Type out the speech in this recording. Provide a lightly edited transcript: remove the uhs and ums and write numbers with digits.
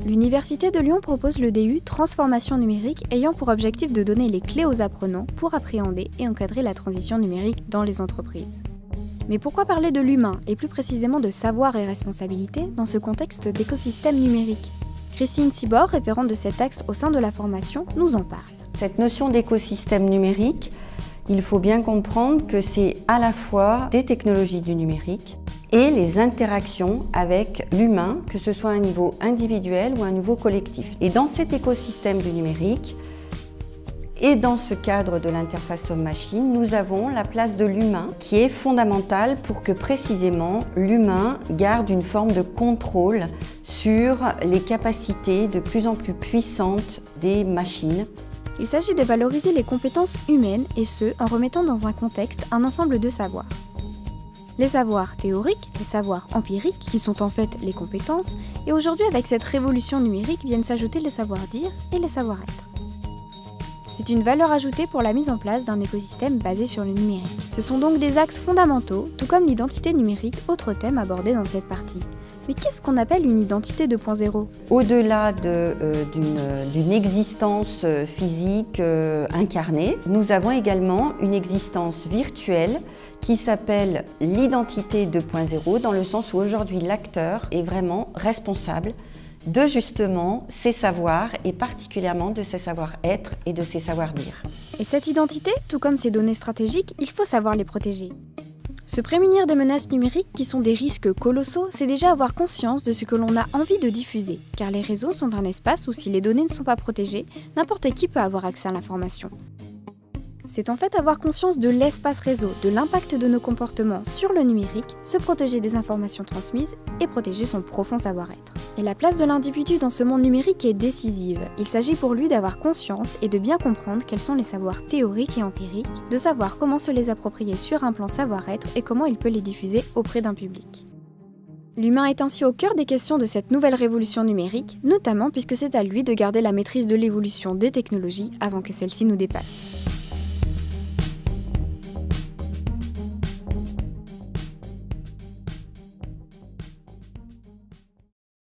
l'Université de Lyon propose le DU Transformation numérique ayant pour objectif de donner les clés aux apprenants pour appréhender et encadrer la transition numérique dans les entreprises. Mais pourquoi parler de l'humain et plus précisément de savoir et responsabilité dans ce contexte d'écosystème numérique ? Christine Cibor, référente de cet axe au sein de la formation, nous en parle. Cette notion d'écosystème numérique, il faut bien comprendre que c'est à la fois des technologies du numérique et les interactions avec l'humain, que ce soit à un niveau individuel ou à un niveau collectif. Et dans cet écosystème du numérique, et dans ce cadre de l'interface homme-machine, nous avons la place de l'humain qui est fondamentale pour que précisément l'humain garde une forme de contrôle sur les capacités de plus en plus puissantes des machines. Il s'agit de valoriser les compétences humaines et ce, en remettant dans un contexte un ensemble de savoirs. Les savoirs théoriques, les savoirs empiriques, qui sont en fait les compétences, et aujourd'hui avec cette révolution numérique viennent s'ajouter les savoir-dire et les savoir-être. C'est une valeur ajoutée pour la mise en place d'un écosystème basé sur le numérique. Ce sont donc des axes fondamentaux, tout comme l'identité numérique, autre thème abordé dans cette partie. Mais qu'est-ce qu'on appelle une identité 2.0 ? Au-delà d'une existence physique incarnée, nous avons également une existence virtuelle qui s'appelle l'identité 2.0, dans le sens où aujourd'hui l'acteur est vraiment responsable de justement ses savoirs et particulièrement de ses savoir-être et de ses savoir-dire. Et cette identité, tout comme ces données stratégiques, il faut savoir les protéger. Se prémunir des menaces numériques qui sont des risques colossaux, c'est déjà avoir conscience de ce que l'on a envie de diffuser, car les réseaux sont un espace où si les données ne sont pas protégées, n'importe qui peut avoir accès à l'information. C'est en fait avoir conscience de l'espace réseau, de l'impact de nos comportements sur le numérique, se protéger des informations transmises et protéger son profond savoir-être. Et la place de l'individu dans ce monde numérique est décisive. Il s'agit pour lui d'avoir conscience et de bien comprendre quels sont les savoirs théoriques et empiriques, de savoir comment se les approprier sur un plan savoir-être et comment il peut les diffuser auprès d'un public. L'humain est ainsi au cœur des questions de cette nouvelle révolution numérique, notamment puisque c'est à lui de garder la maîtrise de l'évolution des technologies avant que celles-ci nous dépassent.